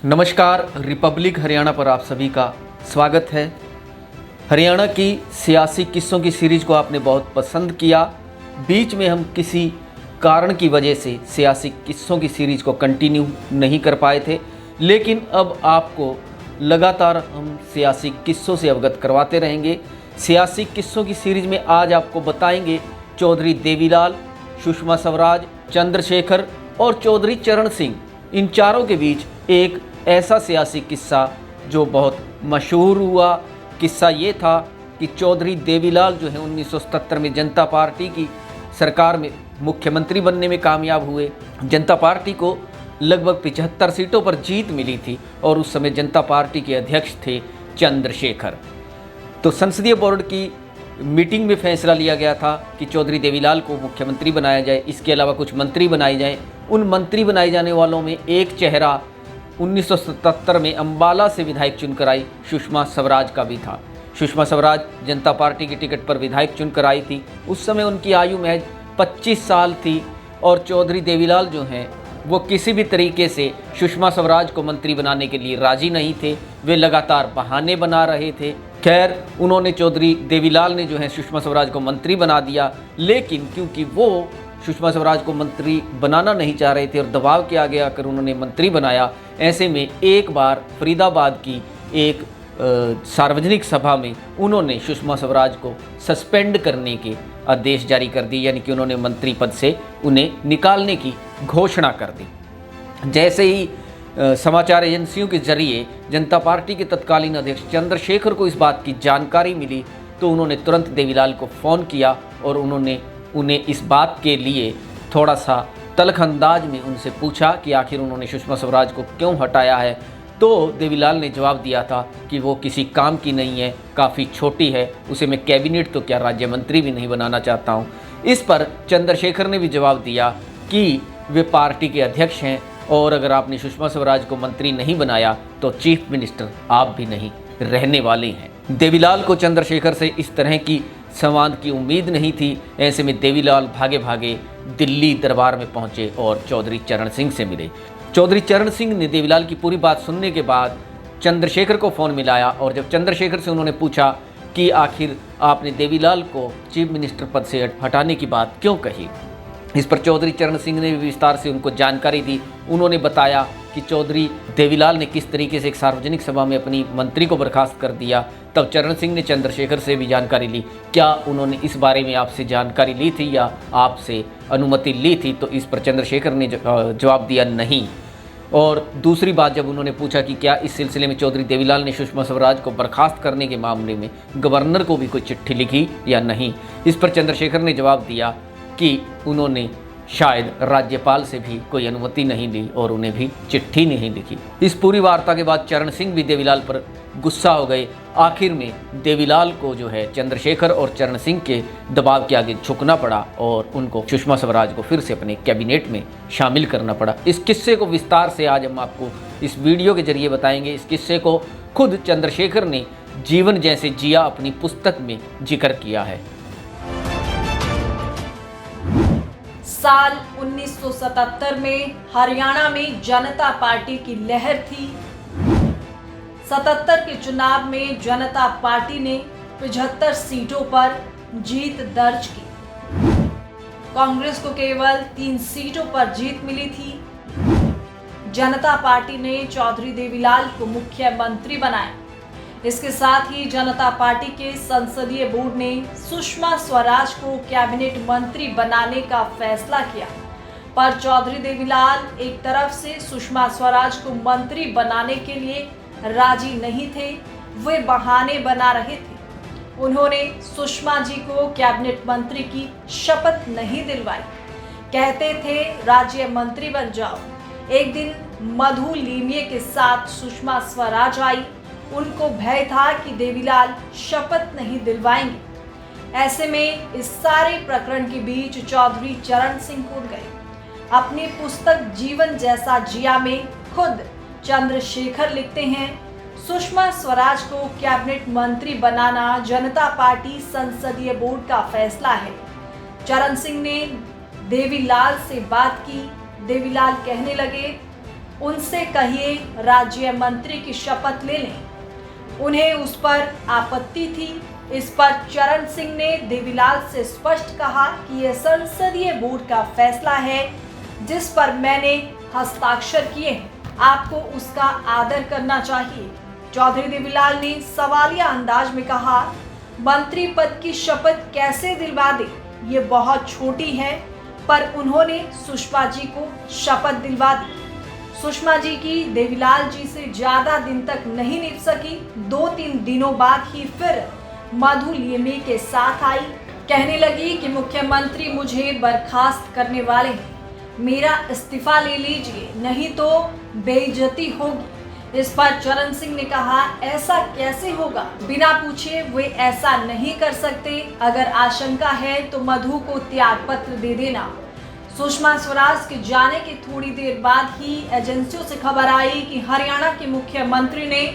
नमस्कार, रिपब्लिक हरियाणा पर आप सभी का स्वागत है। हरियाणा की सियासी किस्सों की सीरीज को आपने बहुत पसंद किया। बीच में हम किसी कारण की वजह से सियासी किस्सों की सीरीज को कंटिन्यू नहीं कर पाए थे, लेकिन अब आपको लगातार हम सियासी किस्सों से अवगत करवाते रहेंगे। सियासी किस्सों की सीरीज में आज आपको बताएंगे चौधरी देवीलाल, सुषमा स्वराज, चंद्रशेखर और चौधरी चरण सिंह, इन चारों के बीच एक ऐसा सियासी किस्सा जो बहुत मशहूर हुआ। किस्सा ये था कि चौधरी देवीलाल जो है 1977 में जनता पार्टी की सरकार में मुख्यमंत्री बनने में कामयाब हुए। जनता पार्टी को लगभग 75 सीटों पर जीत मिली थी और उस समय जनता पार्टी के अध्यक्ष थे चंद्रशेखर। तो संसदीय बोर्ड की मीटिंग में फैसला लिया गया था कि चौधरी देवीलाल को मुख्यमंत्री बनाया जाए, इसके अलावा कुछ मंत्री बनाए जाएं। उन मंत्री बनाए जाने वालों में एक चेहरा 1977 में अंबाला से विधायक चुनकर आई सुषमा स्वराज का भी था। सुषमा स्वराज जनता पार्टी की टिकट पर विधायक चुनकर आई थी। उस समय उनकी आयु महज 25 साल थी और चौधरी देवीलाल जो हैं वो किसी भी तरीके से सुषमा स्वराज को मंत्री बनाने के लिए राजी नहीं थे। वे लगातार बहाने बना रहे थे। खैर, उन्होंने चौधरी देवीलाल ने जो है सुषमा स्वराज को मंत्री बना दिया, लेकिन क्योंकि वो सुषमा स्वराज को मंत्री बनाना नहीं चाह रहे थे और दबाव के आगे आकर उन्होंने मंत्री बनाया। ऐसे में एक बार फरीदाबाद की एक सार्वजनिक सभा में उन्होंने सुषमा स्वराज को सस्पेंड करने के आदेश जारी कर दिए, यानी कि उन्होंने मंत्री पद से उन्हें निकालने की घोषणा कर दी। जैसे ही समाचार एजेंसियों के जरिए जनता पार्टी के तत्कालीन अध्यक्ष चंद्रशेखर को इस बात की जानकारी मिली तो उन्होंने तुरंत देवीलाल को फ़ोन किया और उन्होंने उन्हें इस बात के लिए थोड़ा सा तल्ख अंदाज में उनसे पूछा कि आखिर उन्होंने सुषमा स्वराज को क्यों हटाया है। तो देवीलाल ने जवाब दिया था कि वो किसी काम की नहीं है, काफ़ी छोटी है, उसे मैं कैबिनेट तो क्या राज्य मंत्री भी नहीं बनाना चाहता हूँ। इस पर चंद्रशेखर ने भी जवाब दिया कि वे पार्टी के अध्यक्ष हैं और अगर आपने सुषमा स्वराज को मंत्री नहीं बनाया तो चीफ मिनिस्टर आप भी नहीं रहने वाले हैं। देवीलाल को चंद्रशेखर से इस तरह की संवाद की उम्मीद नहीं थी। ऐसे में देवीलाल भागे भागे दिल्ली दरबार में पहुंचे और चौधरी चरण सिंह से मिले। चौधरी चरण सिंह ने देवीलाल की पूरी बात सुनने के बाद चंद्रशेखर को फ़ोन मिलाया और जब चंद्रशेखर से उन्होंने पूछा कि आखिर आपने देवीलाल को चीफ मिनिस्टर पद से हटाने की बात क्यों कही, इस पर चौधरी चरण सिंह ने विस्तार से उनको जानकारी दी। उन्होंने बताया कि चौधरी देवीलाल ने किस तरीके से एक सार्वजनिक सभा में अपनी मंत्री को बर्खास्त कर दिया। तब चरण सिंह ने चंद्रशेखर से भी जानकारी ली। क्या उन्होंने इस बारे में आपसे जानकारी ली थी या आपसे अनुमति ली थी? तो इस पर चंद्रशेखर ने जवाब दिया नहीं। और दूसरी बात, जब उन्होंने पूछा कि क्या इस सिलसिले में चौधरी देवीलाल ने सुषमा स्वराज को बर्खास्त करने के मामले में गवर्नर को भी कोई चिट्ठी लिखी या नहीं, इस पर चंद्रशेखर ने जवाब दिया कि उन्होंने शायद राज्यपाल से भी कोई अनुमति नहीं ली और उन्हें भी चिट्ठी नहीं लिखी। इस पूरी वार्ता के बाद चरण सिंह भी देवीलाल पर गुस्सा हो गए। आखिर में देवीलाल को जो है चंद्रशेखर और चरण सिंह के दबाव के आगे झुकना पड़ा और उनको सुषमा स्वराज को फिर से अपने कैबिनेट में शामिल करना पड़ा। इस किस्से को विस्तार से आज हम आपको इस वीडियो के जरिए बताएंगे। इस किस्से को खुद चंद्रशेखर ने जीवन जैसे जिया अपनी पुस्तक में जिक्र किया है। साल 1977 में हरियाणा में जनता पार्टी की लहर थी। 77 के चुनाव में जनता पार्टी ने 75 सीटों पर जीत दर्ज की। कांग्रेस को केवल 3 सीटों पर जीत मिली थी। जनता पार्टी ने चौधरी देवीलाल को मुख्यमंत्री बनाया। इसके साथ ही जनता पार्टी के संसदीय बोर्ड ने सुषमा स्वराज को कैबिनेट मंत्री बनाने का फैसला किया, पर चौधरी देवीलाल एक तरफ से सुषमा स्वराज को मंत्री बनाने के लिए राजी नहीं थे। वे बहाने बना रहे थे। उन्होंने सुषमा जी को कैबिनेट मंत्री की शपथ नहीं दिलवाई। कहते थे राज्य मंत्री बन जाओ। एक दिन मधु लीमिये के साथ सुषमा स्वराज आई। उनको भय था कि देवीलाल शपथ नहीं दिलवाएंगे। ऐसे में इस सारे प्रकरण के बीच चौधरी चरण सिंह कूद गए। अपनी पुस्तक जीवन जैसा जिया में खुद चंद्रशेखर लिखते हैं, सुषमा स्वराज को कैबिनेट मंत्री बनाना जनता पार्टी संसदीय बोर्ड का फैसला है। चरण सिंह ने देवीलाल से बात की। देवीलाल कहने लगे, उनसे कहिए राज्य मंत्री की शपथ ले लें। उन्हें उस पर आपत्ति थी। इस पर चरण सिंह ने देवीलाल से स्पष्ट कहा कि यह संसदीय बोर्ड का फैसला है जिस पर मैंने हस्ताक्षर किए हैं, आपको उसका आदर करना चाहिए। चौधरी देवीलाल ने सवालिया अंदाज में कहा, मंत्री पद की शपथ कैसे दिलवा दे, ये बहुत छोटी है, पर उन्होंने सुषमा जी को शपथ दिलवा दी। सुषमा जी की देवीलाल जी से ज्यादा दिन तक नहीं निभ सकी। 2-3 दिनों बाद ही फिर मधु लियमी के साथ आई। कहने लगी कि मुख्यमंत्री मुझे बर्खास्त करने वाले हैं, मेरा इस्तीफा ले लीजिए, नहीं तो बेइज्जती होगी। इस पर चरण सिंह ने कहा, ऐसा कैसे होगा, बिना पूछे वे ऐसा नहीं कर सकते। अगर आशंका है तो मधु को त्याग पत्र दे देना। सुषमा स्वराज के जाने के थोड़ी देर बाद ही एजेंसियों से खबर आई कि हरियाणा के मुख्यमंत्री ने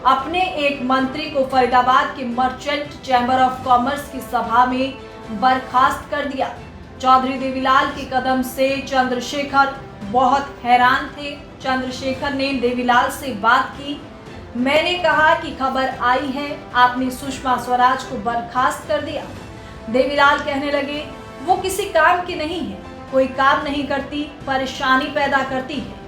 अपने एक मंत्री को फरीदाबाद के मर्चेंट चैम्बर ऑफ कॉमर्स की सभा में बर्खास्त कर दिया। चौधरी देवीलाल के कदम से चंद्रशेखर बहुत हैरान थे। चंद्रशेखर ने देवीलाल से बात की। मैंने कहा कि खबर आई है, आपने सुषमा स्वराज को बर्खास्त कर दिया। देवीलाल कहने लगे, वो किसी काम की नहीं है, कोई काम नहीं करती, परेशानी पैदा करती है।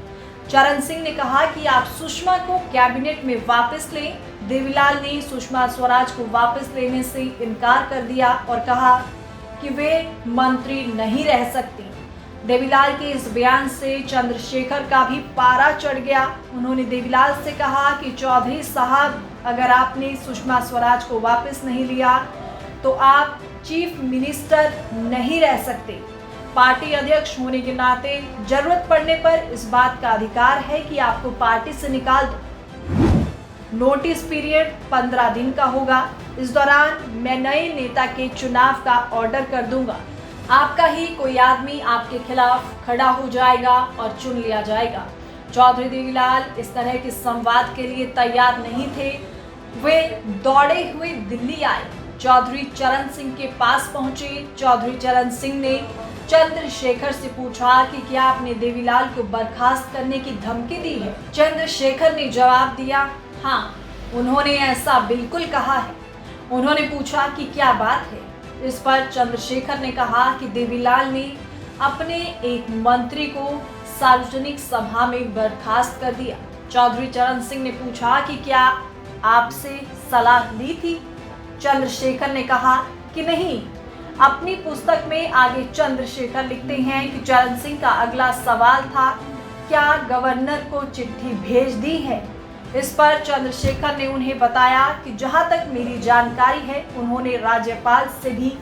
चरण सिंह ने कहा कि आप सुषमा को कैबिनेट में वापस लें। देवीलाल ने सुषमा स्वराज को वापस लेने से इनकार कर दिया और कहा कि वे मंत्री नहीं रह सकती। देवीलाल के इस बयान से चंद्रशेखर का भी पारा चढ़ गया। उन्होंने देवीलाल से कहा कि चौधरी साहब, अगर आपने सुषमा स्वराज को वापस नहीं लिया तो आप चीफ मिनिस्टर नहीं रह सकते। पार्टी अध्यक्ष होने के नाते जरूरत पड़ने पर इस बात का अधिकार है कि आपको पार्टी से निकाल दो। नोटिस पीरियड 15 दिन का होगा। इस दौरान मैं नए नेता के चुनाव का ऑर्डर कर दूंगा। आपका ही कोई आदमी आपके खिलाफ खड़ा हो जाएगा और चुन लिया जाएगा। चौधरी देवीलाल इस तरह के संवाद के लिए तैयार नहीं थे। वे दौड़े हुए दिल्ली आए, चौधरी चरण सिंह के पास पहुंचे। चौधरी चरण सिंह ने चंद्रशेखर से पूछा कि क्या आपने देवीलाल को बर्खास्त करने की धमकी दी है। चंद्रशेखर ने जवाब दिया, हाँ, उन्होंने ऐसा बिल्कुल कहा है। उन्होंने पूछा कि क्या बात है। इस पर चंद्रशेखर ने कहा कि देवीलाल ने अपने एक मंत्री को सार्वजनिक सभा में बर्खास्त कर दिया। चौधरी चरण सिंह ने पूछा कि क्या आपसे सलाह ली थी। चंद्रशेखर ने कहा कि नहीं। अपनी पुस्तक में आगे चंद्रशेखर लिखते हैं कि चरण सिंह का अगला सवाल था, क्या गवर्नर को चिट्ठी भेज दी है। इस पर चंद्रशेखर ने उन्हें बताया कि जहां तक मेरी जानकारी है उन्होंने राज्यपाल से भी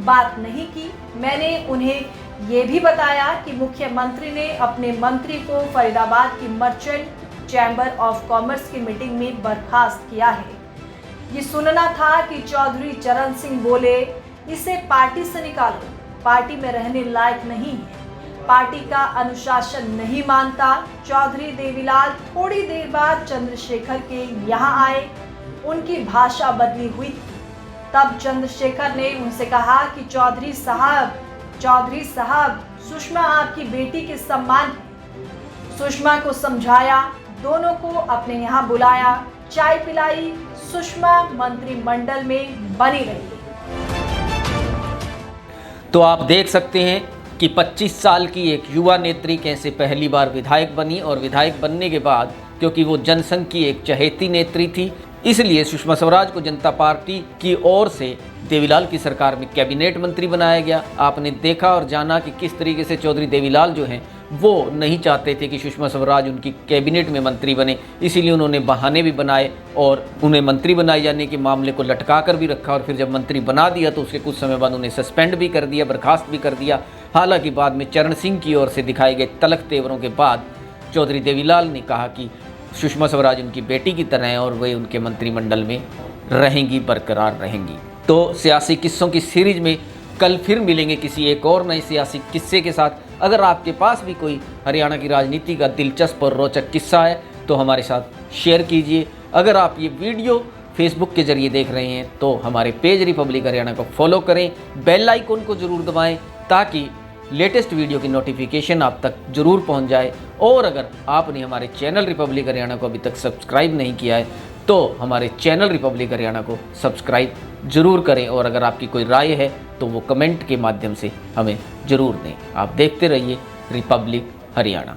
बात नहीं की। मैंने उन्हें ये भी बताया कि मुख्यमंत्री ने अपने मंत्री को फरीदाबाद की मर्चेंट चैम्बर ऑफ कॉमर्स की मीटिंग में बर्खास्त किया है। ये सुनना था कि चौधरी चरण सिंह बोले, इसे पार्टी से निकालो, पार्टी में रहने लायक नहीं है, पार्टी का अनुशासन नहीं मानता। चौधरी देवीलाल थोड़ी देर बाद चंद्रशेखर के यहाँ आए। उनकी भाषा बदली हुई थी। तब चंद्रशेखर ने उनसे कहा कि चौधरी साहब, सुषमा आपकी बेटी के सम्मान है। सुषमा को समझाया, दोनों को अपने यहाँ बुलाया, चाय पिलाई। सुषमा मंत्रिमंडल में बनी रही। तो आप देख सकते हैं कि 25 साल की एक युवा नेत्री कैसे पहली बार विधायक बनी, और विधायक बनने के बाद क्योंकि वो जनसंघ की एक चहेती नेत्री थी, इसलिए सुषमा स्वराज को जनता पार्टी की ओर से देवीलाल की सरकार में कैबिनेट मंत्री बनाया गया। आपने देखा और जाना कि किस तरीके से चौधरी देवीलाल जो हैं वो नहीं चाहते थे कि सुषमा स्वराज उनकी कैबिनेट में मंत्री बने, इसीलिए उन्होंने बहाने भी बनाए और उन्हें मंत्री बनाए जाने के मामले को लटका कर भी रखा, और फिर जब मंत्री बना दिया तो उसके कुछ समय बाद उन्हें सस्पेंड भी कर दिया, बर्खास्त भी कर दिया। हालांकि बाद में चरण सिंह की ओर से दिखाए गए तलख तेवरों के बाद चौधरी देवीलाल ने कहा कि सुषमा स्वराज उनकी बेटी की तरह हैं और वे उनके मंत्रिमंडल में रहेंगी, बरकरार रहेंगी। तो सियासी किस्सों की सीरीज में कल फिर मिलेंगे किसी एक और नए सियासी किस्से के साथ। अगर आपके पास भी कोई हरियाणा की राजनीति का दिलचस्प और रोचक किस्सा है तो हमारे साथ शेयर कीजिए। अगर आप ये वीडियो फेसबुक के जरिए देख रहे हैं तो हमारे पेज रिपब्लिक हरियाणा को फॉलो करें, बेल आइकन को ज़रूर दबाएं ताकि लेटेस्ट वीडियो की नोटिफिकेशन आप तक जरूर पहुंच जाए। और अगर आपने हमारे चैनल रिपब्लिक हरियाणा को अभी तक सब्सक्राइब नहीं किया है तो हमारे चैनल रिपब्लिक हरियाणा को सब्सक्राइब जरूर करें। और अगर आपकी कोई राय है तो वो कमेंट के माध्यम से हमें ज़रूर दें। आप देखते रहिए रिपब्लिक हरियाणा।